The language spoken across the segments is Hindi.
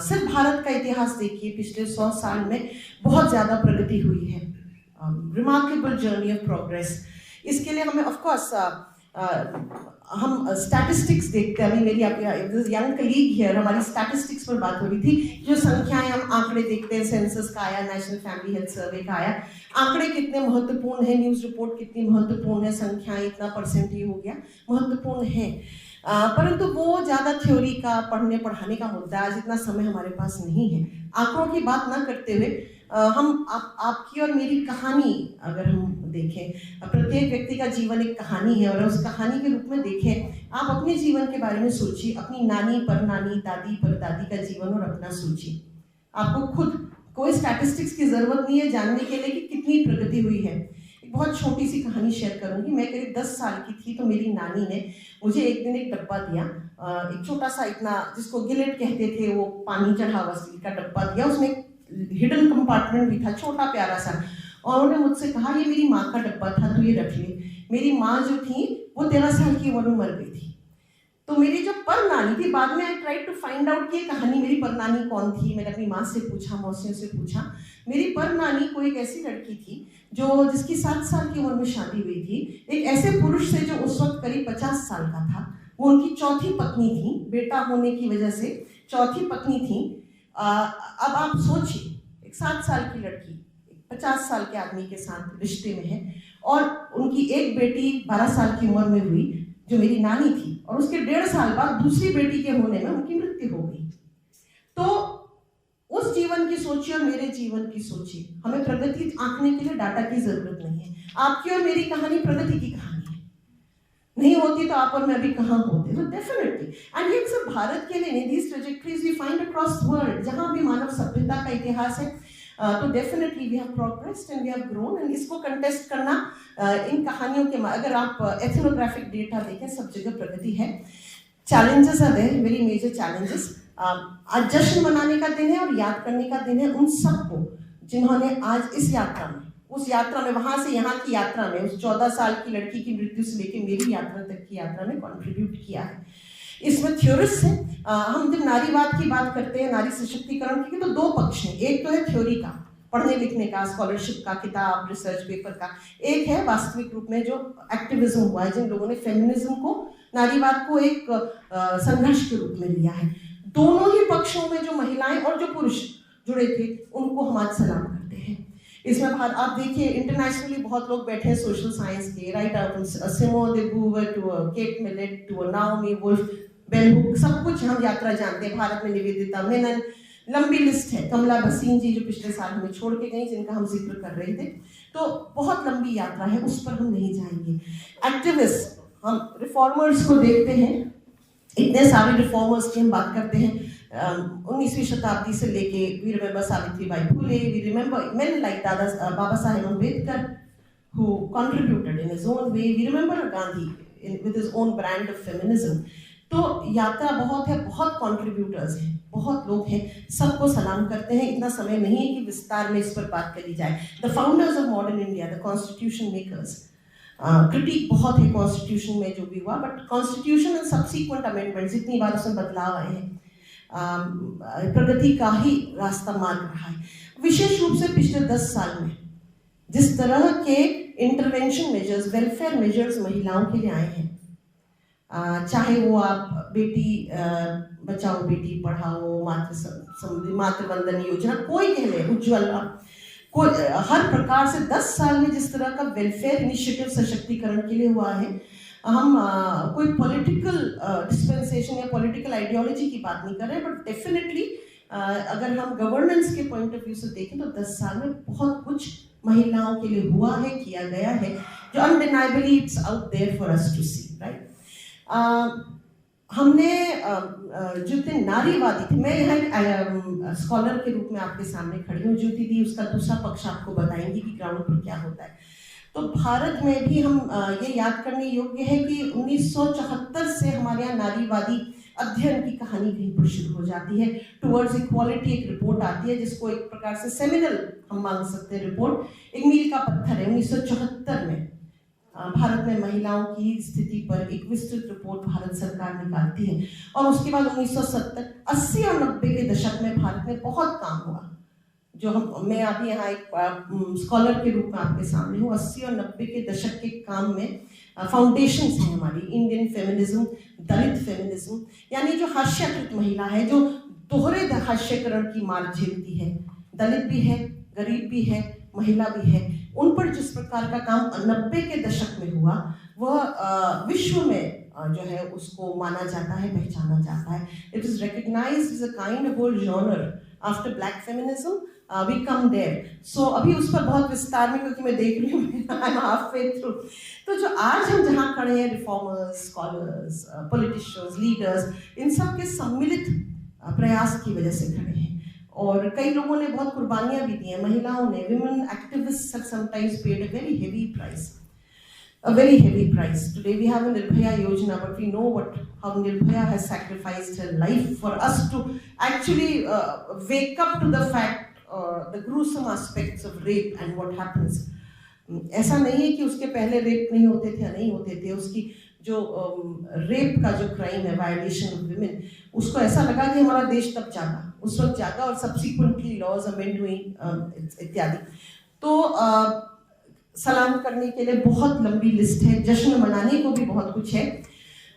सिर्फ भारत का इतिहास देखिए, पिछले 100 साल में बहुत ज़्यादा प्रगति हुई है, रिमार्केबल जर्नी ऑफ प्रोग्रेस। इसके लिए हमें ऑफ कोर्स हम स्टैटिस्टिक्स देखते हैं। अभी मेरी यंग कलीग हियर, हमारी स्टैटिस्टिक्स पर बात हो रही थी, जो संख्याएं हम आंकड़े देखते हैं, सेंसस का आया, नेशनल फैमिली हेल्थ सर्वे का आया, आंकड़े कितने महत्वपूर्ण है, न्यूज़ रिपोर्ट कितनी महत्वपूर्ण है, संख्याएं इतना परसेंट ही हो गया, महत्वपूर्ण है, परंतु वो ज़्यादा थ्योरी का पढ़ने पढ़ाने का मुद्दा है। आज इतना समय हमारे पास नहीं है। आंकड़ों की बात ना करते हुए हम आपकी और मेरी कहानी अगर हम देखें, प्रत्येक व्यक्ति का जीवन एक कहानी है, और उस कहानी के रूप में देखें, आप अपने जीवन के बारे में सोचिए, अपनी नानी पर नानी, दादी पर दादी का जीवन और अपना सोचिए। आपको खुद कोई स्टैटिस्टिक्स की जरूरत नहीं है जानने के लिए कि कितनी प्रगति हुई है। एक बहुत छोटी सी कहानी शेयर करूंगी। मैं करीब 10 साल की थी तो मेरी नानी ने मुझे एक दिन एक डब्बा दिया, एक छोटा सा, इतना, जिसको गिलेट कहते थे, वो पानी चढ़ा हुआ स्टील का डब्बा दिया, उसमें हिडन कंपार्टमेंट भी था, छोटा प्यारा सा, और उन्होंने मुझसे कहा ये मेरी माँ का डब्बा था, तो ये रख ले। मेरी माँ जो थी वो 13 साल की उम्र में मर गई थी। तो मेरी जो पर नानी थी, बाद में I tried to find out कि ये कहानी मेरी पर नानी कौन थी। मैंने अपनी माँ से पूछा, मौसियों से पूछा। मेरी पर नानी कोई एक ऐसी लड़की थी जिसकी 7 साल की उम्र में शादी हुई थी, एक ऐसे पुरुष से जो उस वक्त करीब 50 साल का था। वो उनकी चौथी पत्नी थी, बेटा होने की वजह से चौथी पत्नी थी। अब आप सोचिए, एक 7 साल की लड़की 50 साल के आदमी के साथ रिश्ते में है, और उनकी एक बेटी 12 साल की उम्र में हुई जो मेरी नानी थी, और उसके 1.5 साल बाद दूसरी बेटी के होने में उनकी मृत्यु हो गई। तो उस जीवन की सोचिए और मेरे जीवन की सोचिए। हमें प्रगति आंकने के लिए डाटा की जरूरत नहीं है। आपकी और मेरी कहानी प्रगति की कहानी है। नहीं होती तो आप और मैं अभी कहाँ होते। तो डेफिनेटली, एंड ये सिर्फ भारत के लिए नहीं, these trajectories we find across world. जहाँ भी मानव सभ्यता का इतिहास है, तो definitely we have progressed and we have grown. And इसको कंटेस्ट करना इन कहानियों के, अगर आप एथनोग्राफिक डेटा देखें, सब जगह प्रगति है। Challenges are there, very major challenges. आज जश्न मनाने का दिन है और याद करने का दिन है उन सबको जिन्होंने आज इस यात्रा में, उस यात्रा में, वहां से यहाँ की यात्रा में, उस 14 साल की लड़की की मृत्यु से लेकर मेरी यात्रा तक की यात्रा में कंट्रीब्यूट किया है। इसमें थ्योरिस्ट है। हम जब नारीवाद की बात करते हैं, नारी सशक्तिकरण की, तो 2 पक्ष हैं। एक तो है थ्योरी का, पढ़ने लिखने का, स्कॉलरशिप का, किताब, रिसर्च पेपर का। एक है वास्तविक रूप में जो एक्टिविज्म हुआ है, जिन लोगों ने फेमिनिज्म को, नारीवाद को एक संघर्ष के रूप में लिया है। दोनों ही पक्षों में जो महिलाएं और जो पुरुष जुड़े थे, उनको हम आज सलाम करते हैं। इसमें आप देखिए, इंटरनेशनली बहुत लोग बैठे हैं सोशल साइंस के, right out Simone de Beauvoir to Kate Millett to Naomi Wolf, bell hooks, सब कुछ हम यात्रा जानते हैं। भारत में निवेदिता मेनन, लंबी लिस्ट है। कमला भसीन जी जो पिछले साल हमें छोड़ के गई, जिनका हम जिक्र कर रहे थे, तो बहुत लंबी यात्रा है, उस पर हम नहीं जाएंगे। एक्टिविस्ट, हम रिफॉर्मर्स को देखते हैं, इतने सारे रिफॉर्मर्स की हम बात करते हैं। 19वीं शताब्दी से लेके, we remember Savitribai Phule, we remember men like Baba Saheb Ambedkar who contributed in his own way, we remember Gandhi with his own brand of feminism। तो यात्रा बहुत है, बहुत कंट्रीब्यूटर्स हैं, बहुत लोग हैं, सबको सलाम करते हैं। इतना समय नहीं है कि विस्तार में इस पर बात करी जाए। The founders of modern India, the constitution makers, critic बहुत है कॉन्स्टिट्यूशन में जो भी हुआ, but constitution and subsequent amendments, जितनी बार उसमें बदलाव आए हैं, प्रगति का ही रास्ता मार्ग रहा है। विशेष रूप से पिछले 10 साल में जिस तरह के इंटरवेंशन मेजर्स, वेलफेयर मेजर्स महिलाओं के लिए आए हैं, चाहे वो आप बेटी बचाओ बेटी पढ़ाओ, मातृ वंदन योजना, कोई कह ले, उज्ज्वला, कोई, हर प्रकार से 10 साल में जिस तरह का वेलफेयर इनिशिएटिव सशक्तिकरण के लिए हुआ है, हम कोई पॉलिटिकल डिस्पेंसेशन या पॉलिटिकल आइडियोलॉजी की बात नहीं कर रहे हैं, बट डेफिनेटली अगर हम गवर्नेंस के पॉइंट ऑफ व्यू से देखें तो 10 साल में बहुत कुछ महिलाओं के लिए हुआ है, किया गया है, जो undeniably it's out there for us to see, right. हमने जो थे नारीवादी थे, मैं यहाँ स्कॉलर के रूप में आपके सामने खड़ी हूँ, ज्योति दी उसका दूसरा पक्ष आपको बताएंगी कि ग्राउंड पर क्या होता है। तो भारत में भी हम ये याद करने योग्य है कि 1974 से हमारे यहाँ नारीवादी अध्ययन की कहानी कहीं पर शुरू हो जाती है। टुवर्ड्स इक्वालिटी एक रिपोर्ट आती है, जिसको एक प्रकार से सेमिनल हम मान सकते हैं रिपोर्ट, एक मील का पत्थर है। 1974 में भारत में महिलाओं की स्थिति पर एक विस्तृत रिपोर्ट भारत सरकार निकालती है, और उसके बाद 1970, 80 और 90 के दशक में में बहुत काम हुआ। जो मैं अभी यहाँ एक स्कॉलर के रूप में आपके सामने हूँ। 80 और 90 के दशक के काम में फाउंडेशंस हैं हमारी, इंडियन फेमिनिज्म, दलित फेमिनिज्म, यानी जो हास्याकृत महिला है, जो दोहरे हास्यकरण की मार झेलती है, दलित भी है, गरीब भी है, महिला भी है, उन पर जिस प्रकार का काम 90 के दशक में हुआ वह विश्व में जो है उसको माना जाता है, पहचाना जाता है। It is recognised as a kind of whole genre after black feminism, we come there. So अभी उस पर बहुत विस्तार में, क्योंकि मैं देख रही हूँ I am half way through. तो जो आज हम जहाँ खड़े हैं, रिफॉर्मर्स, स्कॉलर्स, पॉलिटिशियंस, लीडर्स, इन सब के सम्मिलित प्रयास की वजह से खड़े हैं। और कई लोगों ने बहुत कुर्बानियां भी दी हैं, महिलाओं ने, women activists have sometimes paid a very heavy price, a very heavy price. Today we have a Nirbhaya Yojana, but we know how Nirbhaya has sacrificed her life for us to actually wake up to the fact, the gruesome aspects of rape and what happens. ऐसा नहीं है कि उसके पहले रेप नहीं होते थे या नहीं होते थे, उसकी जो रेप का जो क्राइम है, वायलेशन ऑफ विमेन, उसको ऐसा लगा कि हमारा देश तब जागा, उस वक्त जागा, और सब्सिक्वेंटली लॉज अमेंड हुई इत्यादि। तो सलाम करने के लिए बहुत लंबी लिस्ट है, जश्न मनाने को भी बहुत कुछ है।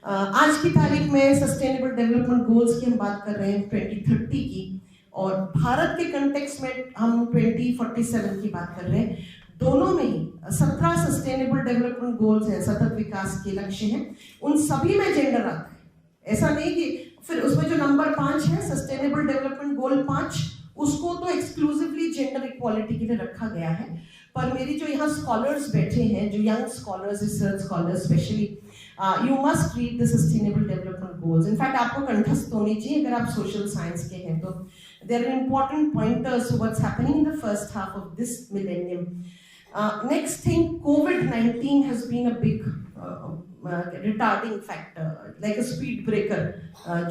आज की तारीख में सस्टेनेबल डेवलपमेंट गोल्स की हम बात कर रहे हैं 2030 की, और भारत के कंटेक्स्ट में हम 2047 की बात कर रहे हैं। दोनों में ही 17 सस्टेनेबल डेवलपमेंट गोल्स हैं, सतत विकास के लक्ष्य हैं, उन सभी में जेंडर आता है। ऐसा नहीं कि फिर उसमें जो नंबर 5 है, सस्टेनेबल डेवलपमेंट गोल 5, उसको तो एक्सक्लूसिवली जेंडर इक्वालिटी के लिए रखा गया है। पर मेरी जो यहाँ स्कॉलर्स बैठे हैं, जो young scholars, research scholars specially, you must read the sustainable development goals. In fact आपको कंठस्थ होनी चाहिए अगर आप सोशल साइंस के हैं तो। There are important pointers to what's happening in the first half of this millennium. Next thing, COVID-19 has been a big retarding factor, like a speed breaker.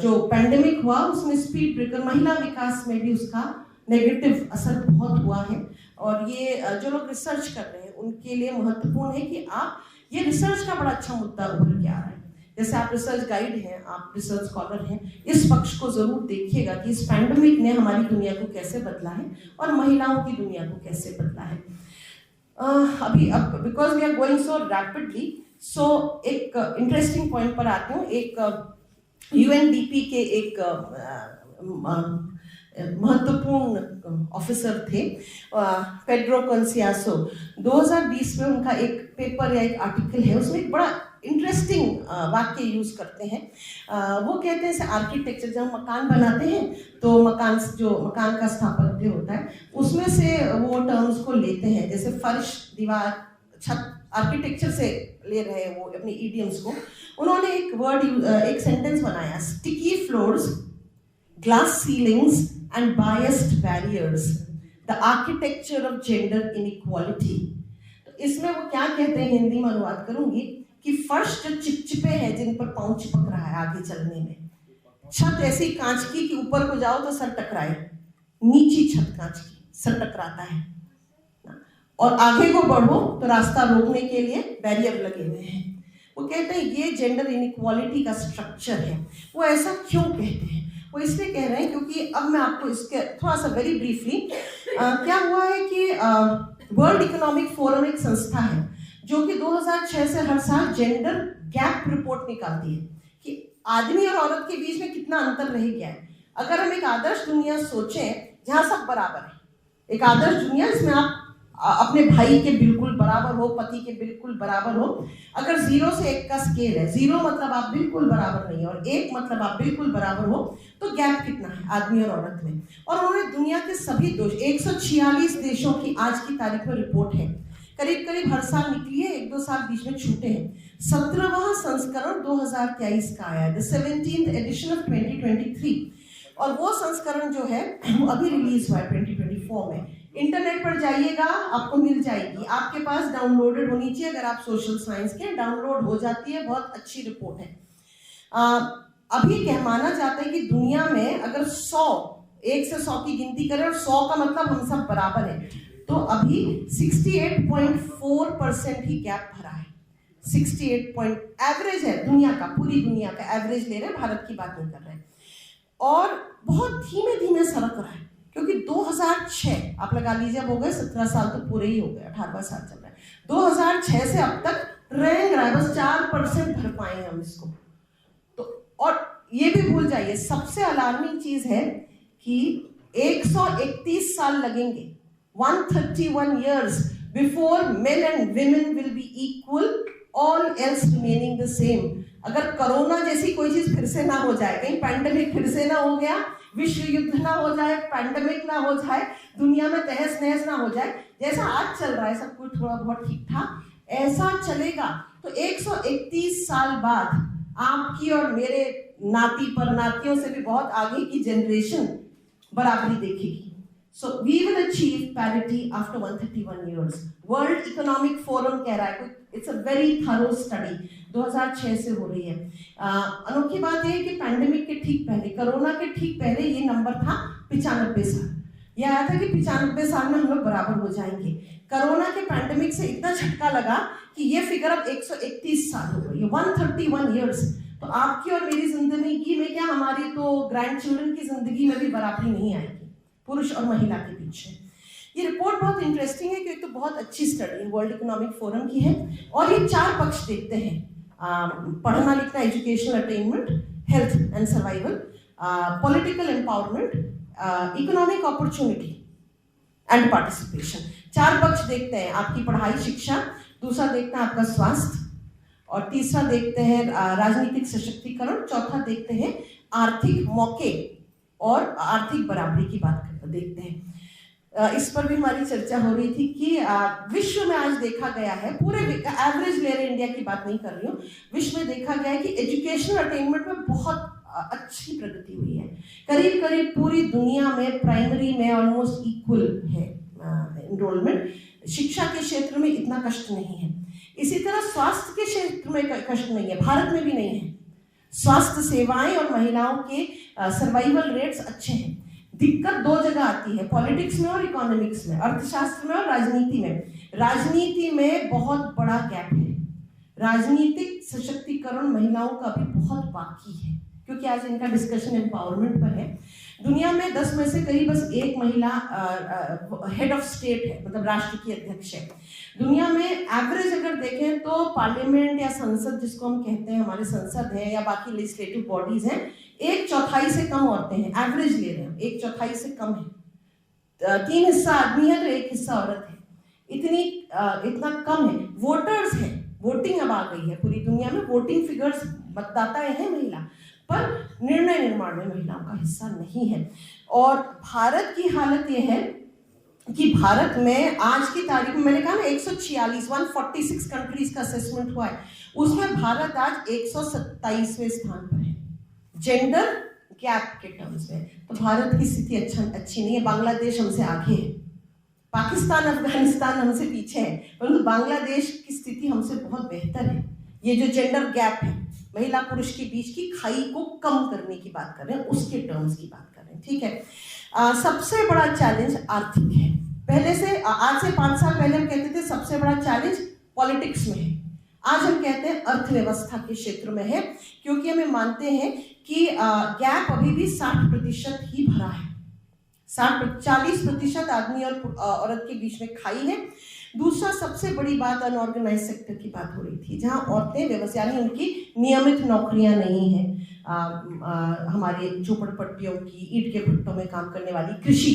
जो पैंडेमिक हुआ उसमें स्पीड ब्रेकर, महिला विकास में भी उसका नेगेटिव असर बहुत हुआ है। और ये जो लोग रिसर्च कर रहे हैं उनके लिए महत्वपूर्ण है कि आप, ये रिसर्च का बड़ा अच्छा मुद्दा उभर के आ रहा है। जैसे आप रिसर्च गाइड हैं, आप रिसर्च स्कॉलर हैं, इस पक्ष को जरूर देखिएगा कि इस पैंडेमिक ने हमारी दुनिया को कैसे बदला है और महिलाओं की दुनिया को कैसे बदला है। अभी अब because we are going so rapidly, so एक इंटरेस्टिंग पॉइंट पर आते हूँ। एक यूएनडीपी के एक महत्वपूर्ण ऑफिसर थे, पेड्रो कॉन्सियासो। 2020 में उनका एक पेपर या एक आर्टिकल है, उसमें एक बड़ा इंटरेस्टिंग वाक्य यूज करते हैं। वो कहते हैं आर्किटेक्चर, जब मकान बनाते हैं तो मकान का स्थापत्य होता है, उसमें से वो टर्म्स को लेते हैं, जैसे फर्श, दीवार, छत, आर्किटेक्चर से ले रहे हैं वो अपनी इडियम्स को। उन्होंने एक सेंटेंस बनाया, sticky floors, glass ceilings and biased barriers, the architecture of gender inequality. तो इसमें वो क्या कहते हैं, हिंदी में अनुवाद करूंगी, कि फर्श जो चिपचिपे हैं, जिन पर पांव चिपक रहा है आगे चलने में, छत ऐसी कांच की कि ऊपर को जाओ तो सर टकराए, नीची छत कांच की, सर टकराता है, और आगे को बढ़ो तो रास्ता रोकने के लिए बैरियर लगे हुए हैं। वो कहते हैं ये जेंडर इनइक्वालिटी का स्ट्रक्चर है। वो ऐसा क्यों कहते हैं? वो इसलिए कह रहे हैं क्योंकि अब मैं आपको इसके थोड़ा सा वेरी ब्रीफली, क्या हुआ है कि वर्ल्ड इकोनॉमिक फोरम एक संस्था है जो कि 2006 से हर साल जेंडर गैप रिपोर्ट निकालती है कि आदमी और औरत के बीच में कितना अंतर रह गया है। अगर हम एक आदर्श दुनिया सोचें जहाँ सब बराबर है, एक आदर्श दुनिया जिसमें आप अपने भाई के बिल्कुल बराबर हो, पति के बिल्कुल बराबर हो। अगर 0 से 1 का स्केल है, 0 मतलब आप बिल्कुल बराबर नहीं और 1 मतलब आप बिल्कुल बराबर हो, तो गैप कितना है आदमी और औरत में। और उन्होंने दुनिया के सभी 146 देशों की आज की तारीख में रिपोर्ट है, करीब करीब हर साल निकली है, 1-2 साल बीच में छूटे हैं। 17वां संस्करण 2023 का आया है, द 17th एडिशन ऑफ 2023, और वो संस्करण जो है वो अभी रिलीज हुआ है 2024 में। इंटरनेट पर जाइएगा, आपको मिल जाएगी, आपके पास डाउनलोडेड होनी चाहिए। अगर आप सोशल साइंस के, डाउनलोड हो जाती है, बहुत अच्छी रिपोर्ट है। अभी क्या माना जाता है कि दुनिया में अगर 1 से 100 की गिनती करें और 100 का मतलब हम सब बराबर है, तो अभी 68.4% ही गैप भरा है। 68 एवरेज है दुनिया का, पूरी दुनिया का एवरेज ले रहे हैं, भारत की बात नहीं कर रहे हैं। और बहुत धीमे धीमे सरक रहा है, 2006, आप लगा लीजिए अब हो गए 17 साल तो पूरे ही हो गए, 18वां साल चल रहा है, 2006 से अब तक रेंग रहा है, बस 4% भर पाए हम इसको। तो और ये भी भूल जाइए, सबसे अलार्मिंग चीज है कि 131 साल लगेंगे, 131 years before men and women will be equal, all else remaining the same। अगर कोरोना जैसी कोई चीज फिर से ना हो जाए, कहीं पैंडेमिक फिर से ना हो गया, विश्व युद्ध ना हो जाए, पैंडेमिक ना हो जाए, दुनिया में तहस नहस ना हो जाए, जैसा आज चल रहा है सब कुछ थोड़ा बहुत ठीक ठाक ऐसा चलेगा, तो 131 साल बाद आपकी और मेरे नाती पर नातियों से भी बहुत आगे की जनरेशन बराबरी देखेगी। So we will achieve parity after 131 years। World Economic Forum कह रहा है, it's a very thorough study, 2006 से हो रही है। अनोखी बात यह है कि पैंडेमिक के ठीक पहले, कोरोना के ठीक पहले ये नंबर था 95 साल। यह आया था कि 95 साल में हम लोग बराबर हो जाएंगे। कोरोना के पैंडेमिक से इतना झटका लगा कि ये फिगर अब 131 साल हो गई, 131 years। तो आपकी और मेरी जिंदगी में क्या, हमारी तो ग्रैंड चिल्ड्रन की जिंदगी में भी बराबरी नहीं आएगी पुरुष और महिला के बीच में। ये रिपोर्ट बहुत इंटरेस्टिंग है क्योंकि तो बहुत अच्छी स्टडी वर्ल्ड इकोनॉमिक फोरम की है, और ये 4 पक्ष देखते हैं, पढ़ना लिखना, educational attainment, health and survival, political empowerment, economic opportunity and participation. 4 पक्ष देखते हैं, आपकी पढ़ाई शिक्षा, दूसरा देखते हैं आपका स्वास्थ्य, और तीसरा देखते हैं राजनीतिक सशक्तिकरण, चौथा देखते हैं आर्थिक मौके और आर्थिक बराबरी की बात देखते हैं। इस पर भी हमारी चर्चा हो रही थी कि विश्व में आज देखा गया है, पूरे एवरेज ले रहे, इंडिया की बात नहीं कर रही हूँ, विश्व में देखा गया है कि एजुकेशनल अटेनमेंट में बहुत अच्छी प्रगति हुई है। करीब करीब पूरी दुनिया में प्राइमरी में ऑलमोस्ट इक्वल है एनरोलमेंट। शिक्षा के क्षेत्र में इतना कष्ट नहीं है। इसी तरह स्वास्थ्य के क्षेत्र में कष्ट नहीं है, भारत में भी नहीं है। स्वास्थ्य सेवाएं और महिलाओं के सर्वाइवल रेट्स अच्छे हैं। दिक्कत 2 जगह आती है, पॉलिटिक्स में और इकोनॉमिक्स में, अर्थशास्त्र में और राजनीति में। राजनीति में बहुत बड़ा गैप है, राजनीतिक सशक्तिकरण महिलाओं का भी बहुत बाकी है, क्योंकि आज इनका डिस्कशन एम्पावरमेंट पर है। दुनिया में 10 में से करीब बस 1 महिला हेड ऑफ स्टेट है, मतलब राष्ट्र की अध्यक्ष है। दुनिया में एवरेज अगर देखें तो पार्लियामेंट या संसद जिसको हम कहते हैं, हमारे संसद है या बाकी लेजिस्लेटिव बॉडीज हैं, 1/4 से कम औरतें हैं, एवरेज ले रहे हैं 1/4 से कम है। 3 हिस्सा आदमी है तो 1 हिस्सा औरत है, इतना कम है। वोटर्स हैं, वोटिंग अब आ गई है पूरी दुनिया में, वोटिंग फिगर्स, मतदाताएं हैं महिला, पर निर्णय निर्माण में महिलाओं का हिस्सा नहीं है। और भारत की हालत यह है कि भारत में आज की तारीख में, मैंने कहा ना 146 कंट्रीज का असेसमेंट हुआ है, उसमें भारत आज 127वें स्थान पर है जेंडर गैप के टर्म्स में। तो भारत की स्थिति अच्छी नहीं है। बांग्लादेश हमसे आगे है, पाकिस्तान अफगानिस्तान हमसे पीछे है, परंतु बांग्लादेश की स्थिति हमसे बहुत बेहतर है। ये जो जेंडर गैप है, महिला पुरुष के बीच की खाई को कम करने की बात कर रहे हैं, उसके टर्म्स की बात कर रहे हैं, ठीक है। सबसे बड़ा चैलेंज आर्थिक है। पहले से, आज से 5 साल पहले हम कहते थे सबसे बड़ा चैलेंज पॉलिटिक्स में है, आज हम कहते हैं अर्थव्यवस्था के क्षेत्र में है, क्योंकि हमें मानते हैं कि गैप अभी भी 60% ही भरा है। 40% आदमी और औरत के बीच में खाई है। दूसरा सबसे बड़ी बात अनऑर्गेनाइज सेक्टर की बात हो रही थी, जहां औरतें व्यवसाय, यानी उनकी नियमित नौकरियां नहीं हैं। हमारे झोपड़पट्टियों की, ईंट के भट्टों में काम करने वाली कृषि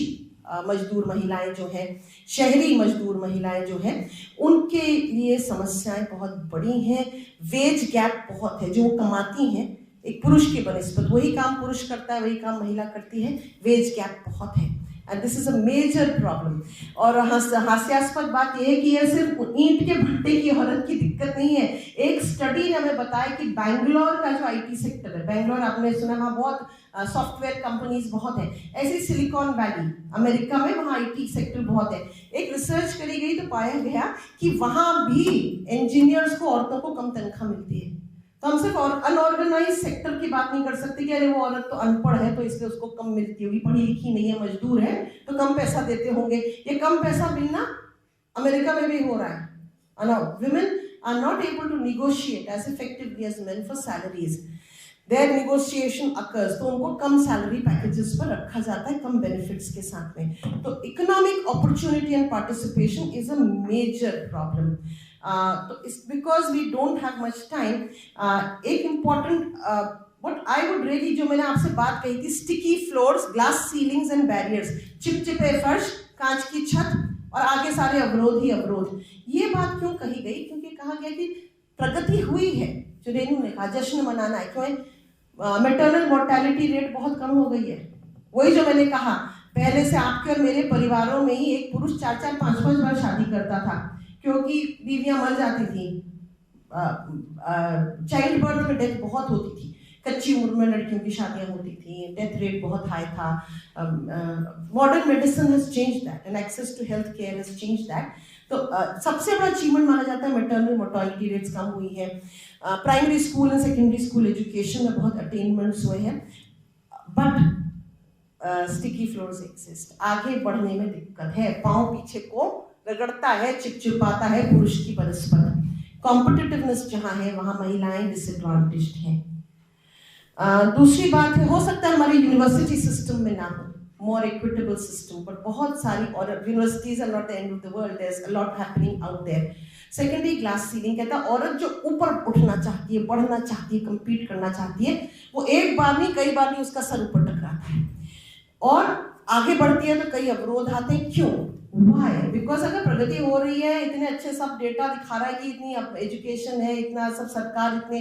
मजदूर महिलाएं जो हैं, शहरी मजदूर महिलाएं जो हैं, उनके लिए समस्याएं बहुत बड़ी हैं। वेज गैप बहुत है, जो वो कमाती हैं एक पुरुष की बनिस्बत, वही काम पुरुष करता है वही काम महिला करती है, वेज गैप बहुत है, and this is a major problem. और हास्यास्पद बात यह है कि यह सिर्फ ईंट के भट्टे की औरत की दिक्कत नहीं है। एक स्टडी ने हमें बताया कि बैंगलोर का जो आईटी सेक्टर है, बैंगलोर आपने सुना, वहाँ बहुत सॉफ्टवेयर कंपनीज बहुत है, ऐसे सिलिकॉन वैली अमेरिका में, वहाँ आईटी सेक्टर बहुत है। एक रिसर्च करी गई तो पाया गया कि वहाँ भी इंजीनियर्स को, औरतों को कम तनख्वाह मिलती है। तो हम सिर्फ अनऑर्गेनाइज सेक्टर की बात नहीं कर सकते कि अरे वो औरत तो अनपढ़ है तो इसलिए उसको कम मिलती होगी, पढ़ी लिखी नहीं है, मजदूर है तो कम पैसा देते होंगे। ये कम पैसा मिलना अमेरिका में भी हो रहा है। Women are not able to negotiate as effectively as men for salaries. Their negotiation occurs, तो उनको कम सैलरी पैकेजेस पर रखा जाता है, कम बेनिफिट्स के साथ में। तो economic opportunity and participation is a major problem. तो इस because we don't have much time, एक important but I would really, जो मैंने आपसे बात कही थी, sticky floors, glass ceilings and barriers, चिपचिपे फर्श, कांच की छत और आगे सारे अवरोध ही अवरोध। ये बात क्यों कही गई? क्योंकि कहा गया कि प्रगति हुई है, जो रेनू ने कहा जश्न मनाना है। क्यों? मैटरनल मोर्टेलिटी रेट बहुत कम हो गई है। वही जो मैंने कहा, पहले से आपके और मेरे परिवारों में ही एक पुरुष 4-4, 5-5 बार शादी करता था, क्योंकि बीवियां मर जाती थी, चाइल्ड बर्थ में डेथ बहुत होती थी, कच्ची उम्र में लड़कियों की शादियां होती थी, डेथ रेट बहुत हाई था। Modern medicine has change that and access to health care has change that. तो सबसे बड़ा अचीवमेंट माना जाता है मैटरनल मोर्टेलिटी रेट्स कम हुई है। Primary school and secondary school education में बहुत अटेनमेंट्स हुए हैं, बट स्टिकी फ्लोर्स एक्सिस्ट। आगे बढ़ने में दिक्कत है, पाँव पीछे को रगड़ता है, चिपचिपाता है पुरुष की परस्पर। कॉम्पिटिटिवनेस जहाँ है वहाँ महिलाएं डिसएडवांटेज्ड हैं। दूसरी बात है, हो सकता है हमारे यूनिवर्सिटी सिस्टम में ना हो more equitable system, but बहुत सारी, और universities are not the end of the world, there's a lot happening out there. Secondly, glass ceiling, कहता है औरत जो ऊपर उठना चाहती है, बढ़ना चाहती है, compete करना चाहती है, वो एक बार नहीं कई बार नहीं उसका सर ऊपर टकराता है, और आगे बढ़ती है तो कई अवरोध आते हैं। क्यों? Why? Because अगर प्रगति हो रही है, इतने अच्छे सब डेटा दिखा रहा है कि इतनी एजुकेशन है, इतना सब सरकार इतने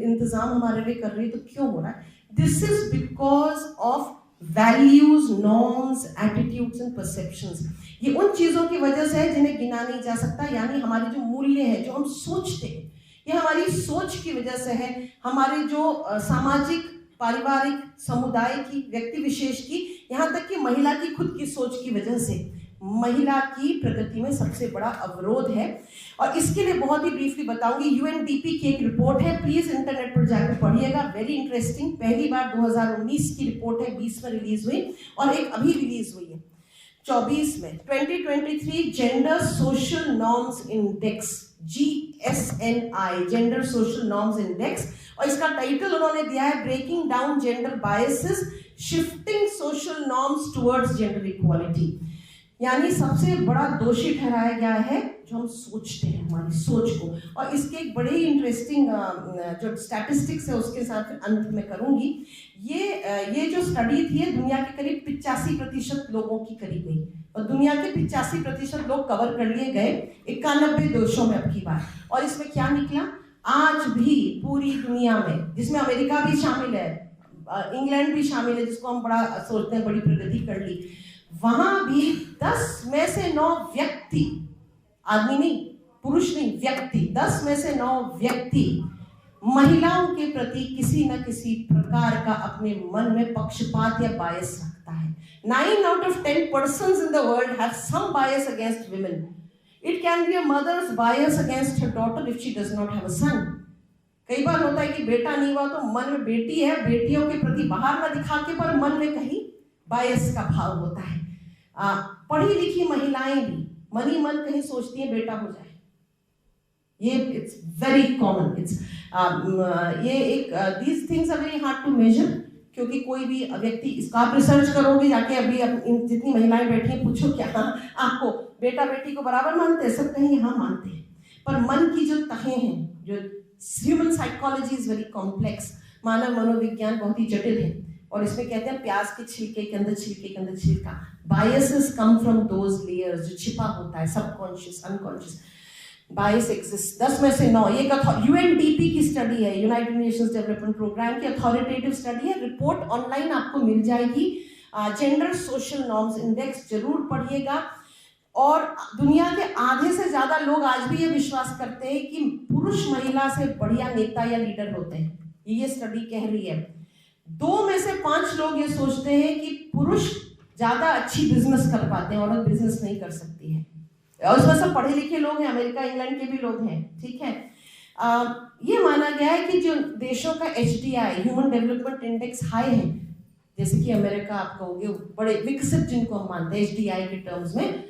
इंतजाम हमारे लिए कर रही है, तो क्यों हो रहा है? This is because of values, norms, attitudes and perceptions. ये उन चीजों की वजह से है जिन्हें गिना नहीं जा सकता, यानी हमारे जो मूल्य हैं, जो हम सोचते हैं, ये हमारी सोच की वजह से है। हमारे जो सामाजिक, पारिवारिक, समुदाय की, व्यक्ति विशेष की, यहाँ तक कि महिला की खुद की सोच की वजह से महिला की प्रगति में सबसे बड़ा अवरोध है। और इसके लिए बहुत ही ब्रीफली बताऊंगी, यूएनडीपी की एक रिपोर्ट है, प्लीज इंटरनेट पर जाकर पढ़िएगा, वेरी इंटरेस्टिंग। पहली बार 2019 की रिपोर्ट है, 20 में रिलीज हुई, और एक अभी रिलीज हुई है 24 में, 2023 gender social norms index, GSNI, gender social norms index. और इसका टाइटल उन्होंने दिया है breaking down gender biases, shifting social norms towards gender equality. यानी सबसे बड़ा दोषी ठहराया गया है जो हम सोचते हैं, हमारी सोच को। और इसके एक बड़े ही इंटरेस्टिंग जो स्टैटिस्टिक्स है उसके साथ फिर अंत में करूंगी। ये जो स्टडी थी दुनिया के करीब 85% लोगों की करी गई, और दुनिया के 85% लोग कवर कर लिए गए 91 देशों में अब की बार। और इसमें क्या निकला? आज भी पूरी दुनिया में, जिसमें अमेरिका भी शामिल है, इंग्लैंड भी शामिल है, जिसको हम बड़ा सोचते हैं बड़ी प्रगति कर ली, वहां भी 10 में से 9 व्यक्ति, आदमी नहीं, पुरुष नहीं, व्यक्ति, 10 में से 9 व्यक्ति महिलाओं के प्रति किसी न किसी प्रकार का अपने मन में पक्षपात या बायस रखता है। 9 out of 10 persons in the world have some bias against women. It can be a mother's bias against her daughter if she does not have a son. कई बार होता है कि बेटा नहीं हुआ तो मन में बेटी है, बेटियों के प्रति बाहर न दिखा के पर मन में कहीं बायस का भाव होता है। पढ़ी लिखी महिलाएं भी मन ही मन कहीं सोचती हैं बेटा हो जाए, ये इट्स वेरी कॉमन। इट्स ये एक these things are very hard to measure, क्योंकि कोई भी व्यक्ति, इसका आप रिसर्च करोगे जाके, अभी जितनी महिलाएं बैठी हैं पूछो क्या आपको बेटा बेटी को बराबर मानते हैं? सब कहीं हाँ मानते हैं, पर मन की जो तहें हैं, जो human psychology is very complex, मानव मनोविज्ञान बहुत ही जटिल है। और इसमें कहते हैं प्याज के छिलके के अंदर छिलका। Biases come from those layers, जो छिपा होता है, सबकॉन्शियस, अनकॉन्शियस। बायस एग्जिस्ट। 10 में से 9, ये यूएनडीपी की स्टडी है, यूनाइटेड नेशंस डेवलपमेंट प्रोग्राम की अथॉरिटेटिव स्टडी है। रिपोर्ट ऑनलाइन आपको मिल जाएगी, जेंडर सोशल नॉर्म्स इंडेक्स, जरूर पढ़िएगा। और दुनिया के आधे से ज्यादा लोग आज भी ये विश्वास करते हैं कि पुरुष महिला से बढ़िया नेता या लीडर होते हैं, ये स्टडी कह रही है। 2 में से 5 लोग ये सोचते हैं कि पुरुष ज्यादा अच्छी बिजनेस कर पाते हैं, औरत बिजनेस नहीं कर सकती है। और उसमें सब पढ़े लिखे लोग हैं, अमेरिका इंग्लैंड के भी लोग हैं, ठीक है। ये माना गया है कि जो देशों का HDI, human development index, high है, जैसे कि अमेरिका आप कहोगे बड़े विकसित जिनको हम मानते हैं HDI के टर्म्स में,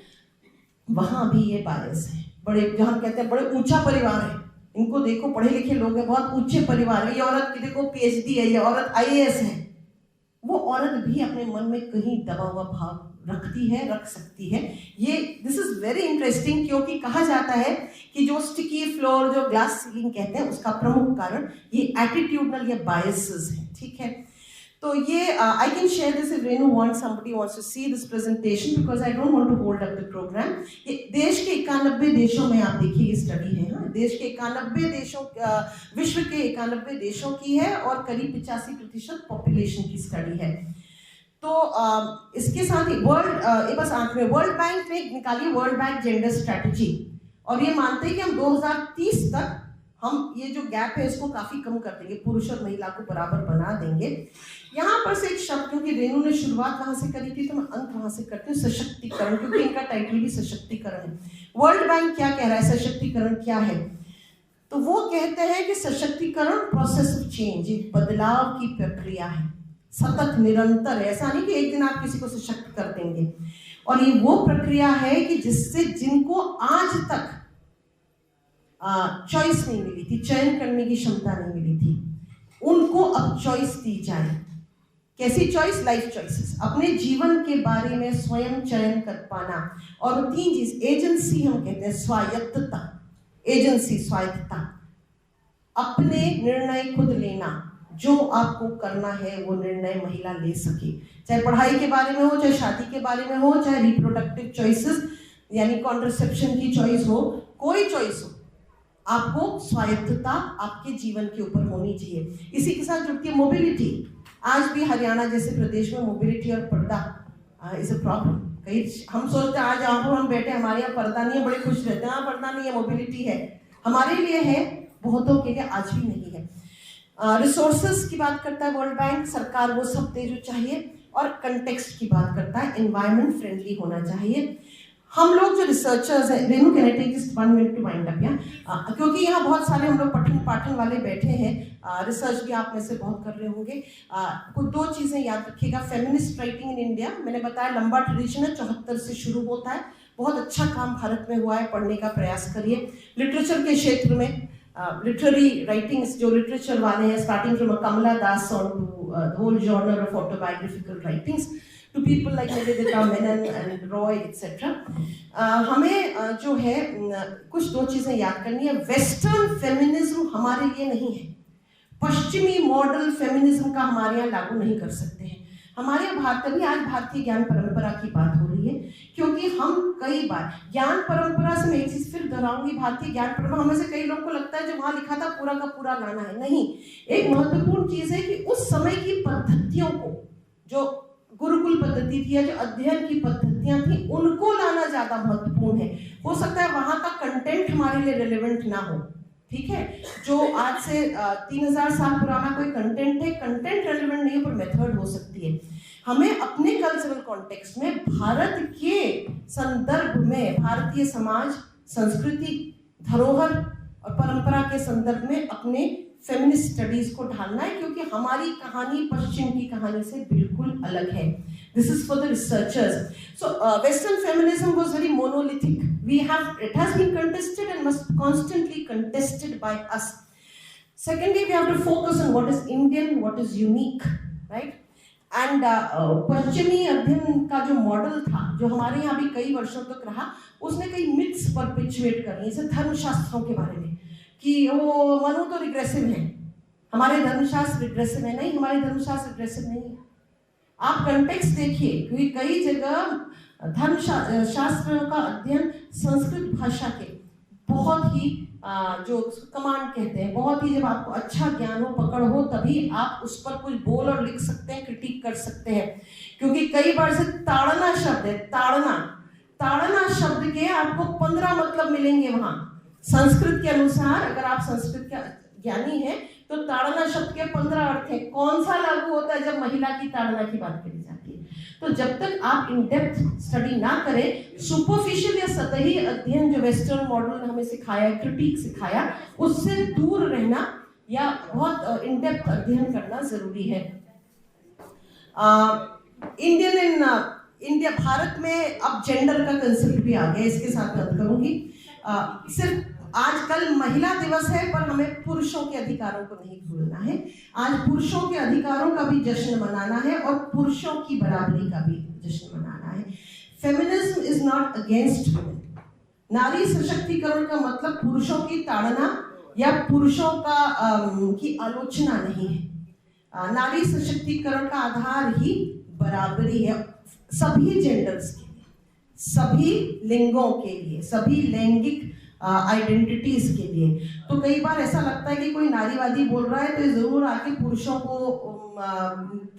वहां भी ये बायस है। बड़े, जहाँ कहते हैं बड़े ऊंचा परिवार है, इनको देखो, पढ़े लिखे लोग हैं, बहुत ऊंचे परिवार है, ये औरत की देखो PhD है, ये औरत IAS है। वो औरत भी अपने मन में कहीं दबा हुआ भाव रखती है, रख सकती है। ये दिस इज वेरी इंटरेस्टिंग, क्योंकि कहा जाता है कि जो स्टिकी फ्लोर, जो ग्लास सीलिंग कहते हैं, उसका प्रमुख कारण ये एटीट्यूडनल या बायसेस है। ठीक है, तो ये I can share this if Renu wants, somebody wants to see this presentation, because I don't want to hold up the programme. ये देश के 91 देशों में, आप देखिए ये स्टडी है, हाँ, देश के 91 देशों, विश्व के 91 देशों की है और करीब 85% पॉपुलेशन की स्टडी है। तो इसके साथ ही वर्ल्ड, बस आंख में वर्ल्ड बैंक ने निकाली वर्ल्ड बैंक जेंडर स्ट्रेटजी, और ये मानते हैं कि हम 2030 तक हम ये जो गैप है इसको काफी कम कर देंगे, पुरुष और महिला को बराबर बना देंगे। यहाँ पर से एक शब्द, क्योंकि रेनू ने शुरुआत वहां से करी थी तो मैं अंत वहां से करती हूँ, सशक्तिकरण, क्योंकि इनका टाइटल भी सशक्तिकरण है। वर्ल्ड बैंक क्या कह रहा है, सशक्तिकरण क्या है? तो वो कहते हैं कि सशक्तिकरण प्रोसेस ऑफ चेंज, एक बदलाव की प्रक्रिया है, सतत निरंतर है। ऐसा नहीं कि एक दिन आप किसी को सशक्त कर देंगे। और ये वो प्रक्रिया है कि जिससे जिनको आज तक चॉइस नहीं मिली थी, चयन करने की क्षमता नहीं मिली थी, उनको अब चॉइस दी जाए। कैसी चॉइस? लाइफ चॉइसेस, अपने जीवन के बारे में स्वयं चयन कर पाना। और 3 चीज, एजेंसी हम कहते हैं, स्वायत्तता, एजेंसी, स्वायत्तता, अपने निर्णय खुद लेना, जो आपको करना है वो निर्णय महिला ले सके, चाहे पढ़ाई के बारे में हो, चाहे शादी के बारे में हो, चाहे रिप्रोडक्टिव चॉइसेस यानी कॉन्ट्रसेप्शन की चॉइस हो, कोई चॉइस हो, आपको स्वायत्तता आपके जीवन के ऊपर होनी चाहिए। इसी के साथ जुड़ती है मोबिलिटी। आज भी हरियाणा जैसे प्रदेश में मोबिलिटी और पर्दा इज अ प्रॉब्लम। कई हम सोचते हैं आज यहाँ पर हम बैठे, हमारे यहाँ पर्दा नहीं है, बड़े खुश रहते हैं, हाँ पर्दा नहीं है, मोबिलिटी है, हमारे लिए है, बहुतों के लिए आज भी नहीं है। रिसोर्सेज की बात करता है वर्ल्ड बैंक, सरकार वो सब दे जो चाहिए, और कंटेक्स्ट की बात करता है, एनवायरमेंट फ्रेंडली होना चाहिए। हम लोग जो रिसर्चर्स हैं, Renu can I take just 1 minute to wind up, या क्योंकि यहाँ बहुत सारे हम लोग पठन पाठन वाले बैठे हैं, रिसर्च भी आप में से बहुत कर रहे होंगे। कुछ 2 चीज़ें याद रखिएगा। फेमिनिस्ट राइटिंग इन इंडिया, मैंने बताया लंबा ट्रेडिशन है, 74 से शुरू होता है, बहुत अच्छा काम भारत में हुआ है, पढ़ने का प्रयास करिए। लिटरेचर के क्षेत्र में लिटरेरी राइटिंग्स, जो लिटरेचर वाले हैं, starting from Kamala Das on to whole genre of autobiographical writings, to people like Nivedita Menon and Roy etc. हमें जो है कुछ 2 चीज़ें याद करनी है। वेस्टर्न फेमिनिज्म हमारे लिए नहीं है, पश्चिमी मॉडल फेमिनिज्म का हमारे यहाँ लागू नहीं कर सकते हैं। हमारे यहाँ तभी आज भारतीय ज्ञान परंपरा की बात हो रही है, क्योंकि हम कई बार ज्ञान परंपरा से, मैं एक चीज़ फिर दोहराऊंगी, भारतीय ज्ञान परंपरा, हमें से कई लोगों को लगता है जो वहाँ लिखा था पूरा का पूरा लाना है, नहीं। एक महत्वपूर्ण चीज़ है कि उस समय की पद्धतियों को, जो गुरुकुल पद्धति थी या जो अध्ययन की पद्धतियां थी, उनको लाना ज्यादा महत्वपूर्ण है। हो सकता है वहां का कंटेंट हमारे लिए रिलेवेंट ना हो, ठीक है, जो आज से 3000 साल पुराना कोई कंटेंट है, कंटेंट रिलेवेंट नहीं है, पर मेथड हो सकती है। हमें अपने कल्चरल कॉन्टेक्स्ट में, भारत के संदर्भ में, भारतीय समाज, संस्कृति, धरोहर और परंपरा के संदर्भ में अपने फेमिनिस्ट स्टडीज को ढालना है, क्योंकि हमारी कहानी पश्चिम की कहानी से बिल्कुल अलग है। This is for the researchers. So western feminism was very monolithic, it has been contested and must constantly contested by us. Secondly, we have to focus on what is Indian, what is unique, right? And पश्चिमी अध्ययन का जो मॉडल था, जो हमारे यहाँ भी कई वर्षों तक रहा, उसने कई मिथ्स परपेचुएट करनी, जैसे धर्मशास्त्रों के बारे में कि वो मनु तो रिग्रेसिव है, हमारे धर्मशास्त्र रिग्रेसिव है। नहीं, हमारे धर्मशास्त्र रिग्रेसिव नहीं है। आप कंटेक्स्ट देखिए, क्योंकि कई जगह धर्मशास्त्रों का अध्ययन संस्कृत भाषा के बहुत ही जो कमांड कहते हैं, बहुत ही, जब आपको अच्छा ज्ञान हो, पकड़ हो, तभी आप उस पर कुछ बोल और लिख सकते हैं, क्रिटिक कर सकते हैं। क्योंकि कई बार से ताड़ना शब्द है, ताड़ना शब्द के आपको 15 मतलब मिलेंगे वहां। संस्कृत के अनुसार, अगर आप संस्कृत के ज्ञानी हैं, तो ताड़ना शब्द के 15 अर्थ है। कौन सा लागू होता है? जब महिला की ताड़ना की बात करी जाती है। तो जब तक आप इन डेप्थ स्टडी ना करें, सुपरफिशियल या सतही अध्ययन जो वेस्टर्न मॉडल ने हमें सिखाया, क्रिटिक सिखाया, उससे दूर रहना या बहुत इन डेप्थ अध्ययन करना जरूरी है। इंडिया, भारत में अब जेंडर का कंसेप्ट भी आ गया, इसके साथ बात करूंगी। सिर्फ आजकल महिला दिवस है, पर हमें पुरुषों के अधिकारों को नहीं भूलना है। आज पुरुषों के अधिकारों का भी जश्न मनाना है और पुरुषों की बराबरी का भी जश्न मनाना है। Feminism is not against women. नारी सशक्तिकरण का मतलब पुरुषों की ताड़ना या पुरुषों की आलोचना नहीं है। नारी सशक्तिकरण का आधार ही बराबरी है, सभी जेंडर्स के लिए, सभी लिंगों के लिए, सभी लैंगिक आइडेंटिटीज के लिए। तो कई बार ऐसा लगता है कि कोई नारीवादी बोल रहा है तो ये जरूर आके पुरुषों को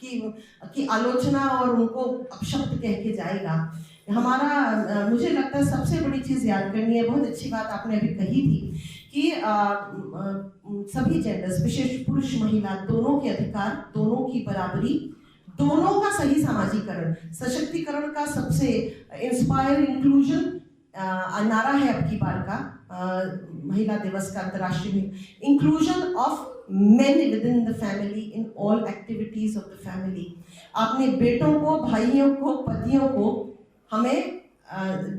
की आलोचना और उनको अपशब्द कह के जाएगा। हमारा मुझे लगता है सबसे बड़ी चीज याद करनी है, बहुत अच्छी बात आपने अभी कही थी कि सभी जेंडर्स, विशेष पुरुष महिला दोनों के अधिकार, दोनों की बराबरी, दोनों का सही सामाजिकरण, सशक्तिकरण का सबसे इंस्पायर इंक्लूजन नारा है अब की बार का महिला दिवस का अंतर्राष्ट्रीय। Inclusion of main with in the family in all activities of the family. अपने बेटों को, भाइयों को, पतियों को हमें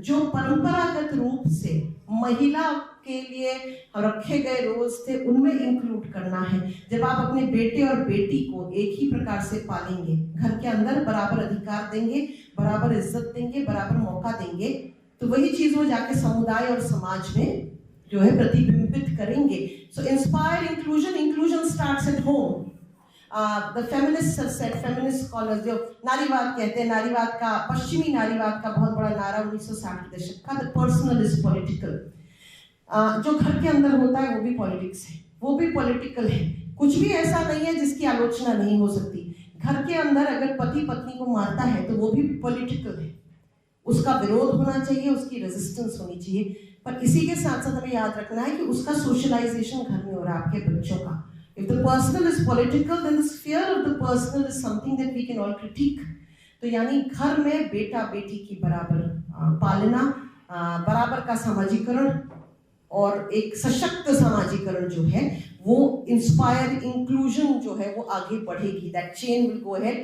जो परंपरागत रूप से महिला के लिए रखे गए रोल्स थे उनमें इंक्लूड करना है। जब आप अपने बेटे और बेटी को एक ही प्रकार से पालेंगे, घर के अंदर बराबर अधिकार देंगे, बराबर इज्जत देंगे, बराबर मौका देंगे, तो वही चीज वो जाके समुदाय और समाज में जो है प्रतिबिंबित करेंगे। So inspire inclusion, inclusion starts at home. The feminist set, feminist scholars जो नारीवाद कहते हैं, नारीवाद का, पश्चिमी नारीवाद का बहुत बड़ा नारा 1960 के दशक का, द पर्सनल इज पॉलिटिकल। जो घर के अंदर होता है वो भी पॉलिटिक्स है, वो भी पॉलिटिकल है। कुछ भी ऐसा नहीं है जिसकी आलोचना नहीं हो सकती। घर के अंदर अगर पति पत्नी को मारता है तो वो भी पॉलिटिकल है, उसका विरोध होना चाहिए, उसकी रेजिस्टेंस होनी चाहिए। पर इसी के साथ साथ हमें याद रखना है कि उसका सोशलाइजेशन घर में हो रहा है, आपके बच्चों का। If the personal is political, then the sphere of the personal is something that we can all critique. तो यानी घर में बेटा बेटी की बराबर पालना, बराबर का सामाजिकरण और एक सशक्त सामाजिकरण जो है वो इंस्पायर इंक्लूजन जो है वो आगे बढ़ेगी। That chain will go ahead.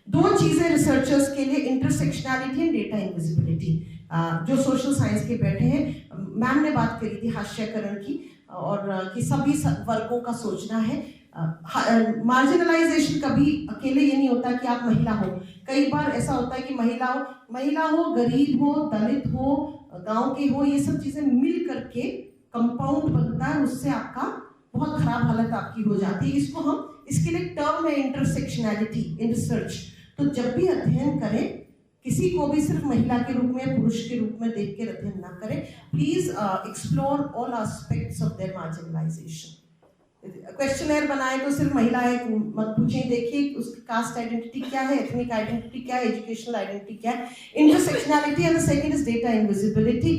दो चीजें रिसर्चर्स के लिए, इंटरसेक्शनैलिटी एंड डेटा इनविजिबिलिटी। जो सोशल साइंस के बैठे हैं, मैम ने बात करी थी हास्यकरण की और कि सभी वर्गों का सोचना है। मार्जिनलाइजेशन कभी अकेले ये नहीं होता कि आप महिला हो। कई बार ऐसा होता है कि महिला हो, गरीब हो, दलित हो, गांव के हो, ये सब चीजें मिल करके कंपाउंड बनता है, उससे आपका बहुत खराब हालत आपकी हो जाती है। इसके लिए टर्म है इंटरसेक्शनैलिटी इन रिसर्च। तो जब भी अध्ययन करें, किसी को भी सिर्फ महिला के रूप में, पुरुष के रूप में देख के अध्ययन ना करें। Please explore all aspects of their marginalisation. Questionnaire बनाए तो सिर्फ महिलाएं मत पूछें, देखिए उसकी कास्ट आइडेंटिटी क्या है, एथनिक आइडेंटिटी क्या है, एजुकेशनल आइडेंटिटी क्या है। Intersectionality and the second is data invisibility.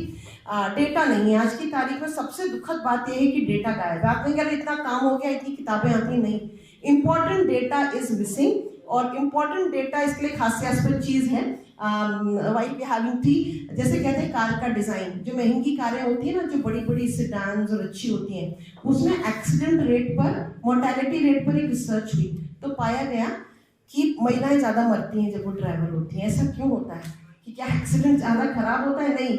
Data नहीं है। आज की तारीख में सबसे दुखद बात यह है कि डेटा गायब है। आप कहेंगे अरे इतना काम हो गया, इतनी किताबें आती, नहीं, इंपॉर्टेंट डेटा इज मिसिंग। और इंपॉर्टेंट डेटा इसके लिए हास्यास्पद चीज है, वाइल वी हैविंग टी, जैसे कहते हैं कार का डिजाइन, जो महंगी कारें होती है ना, जो बड़ी बड़ी सेडान्स और अच्छी होती हैं, उसमें एक्सीडेंट रेट पर, मोर्टेलिटी रेट पर एक रिसर्च हुई तो पाया गया कि महिलाएं ज्यादा मरती हैं जब वो ड्राइवर होती हैं। ऐसा क्यों होता है? कि क्या एक्सीडेंट ज्यादा खराब होता है? नहीं,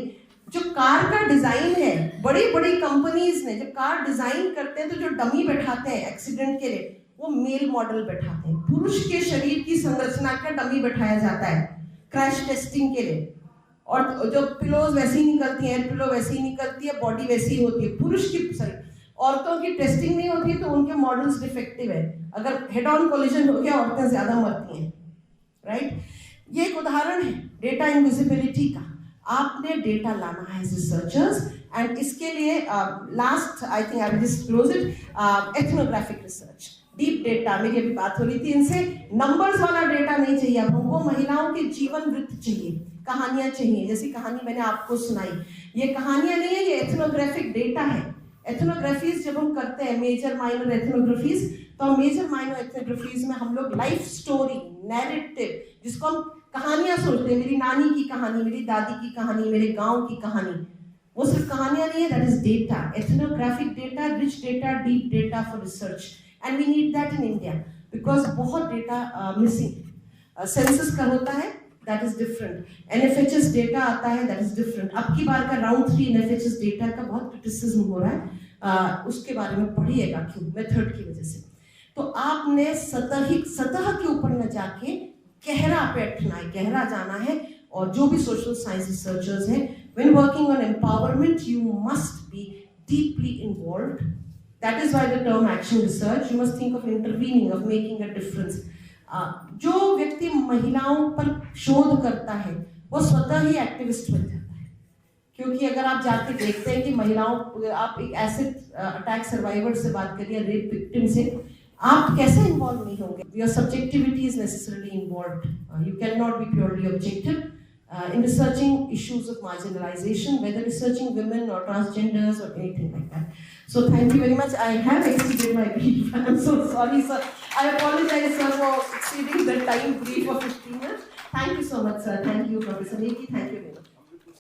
जो कार का डिजाइन है, बड़ी बड़ी कंपनीज ने जब कार डिजाइन करते हैं तो जो डमी बैठाते हैं एक्सीडेंट के लिए, वो मेल मॉडल बैठाते हैं। पुरुष के शरीर की संरचना का डमी बैठाया जाता है क्रैश टेस्टिंग के लिए, और जो पिलोज वैसी निकलती है, एयर पिलो वैसी निकलती है, बॉडी वैसी होती है। पुरुष की औरतों की टेस्टिंग नहीं होती है तो उनके मॉडल्स डिफेक्टिव है। अगर हेड ऑन कोलिजन हो गया, औरतें ज्यादा मरती हैं, राइट? ये एक उदाहरण है डेटा इनविजिबिलिटी का। आपने डेटा लाना है रिसर्चर्स, एंड इसके लिए last I think I will just close it, ethnographic research, deep data. मेरी अभी बात हो रही थी इनसे, नंबर्स वाला डेटा नहीं चाहिए अब हमको, महिलाओं के जीवन वृत्त चाहिए, कहानियां चाहिए। जैसी कहानी मैंने आपको सुनाई, ये कहानियां नहीं है, ये एथनोग्राफिक डेटा है। एथनोग्राफीज जब हम करते हैं, मेजर माइनर एथनोग्राफीज, तो मेजर माइनर एथनोग्राफीज में हम लोग लाइफ स्टोरी, नैरेटिव, जिसको हम कहानियां सोचते हैं, मेरी नानी की कहानी, मेरी दादी की कहानी, मेरे गांव की कहानी, वो सिर्फ कहानियां नहीं है, that is data, ethnographic data, rich data, deep data for research, and we need that in India because बहुत डेटा मिसिंग। सेंसस का होता है, that is different. NFHS data आता है, that is different. अब की बार का round 3 NFHS data का बहुत criticism हो रहा है, उसके बारे में पढ़िएगा क्यों, मेथड की वजह से। तो आपने सतह के ऊपर न जाके गहरा बैठना है, गहरा जाना है, और जो भी सोशल साइंस रिसर्चर्स हैं, when working on empowerment, you must be deeply involved. That is why the term action research. You must think of intervening, of making a difference. जो व्यक्ति महिलाओं पर शोध करता है वो स्वतः ही एक्टिविस्ट बन जाता है, क्योंकि अगर आप जाके देखते हैं कि महिलाओं, आप एक एसिड अटैक सर्वाइवर से बात करिए, रेप विक्टिम से, आप कैसे इन्वॉल्व नहीं होंगे? Your subjectivity is necessarily involved, you can not be purely objective in researching issues of marginalization, whether researching women or transgenders or anything like that. So thank you very much. I have exceeded my brief. I am so sorry, sir. I apologize, sir, for exceeding the time brief of 15 minutes. Thank you so much, sir. Thank you, Professor Neki. Thank you very much.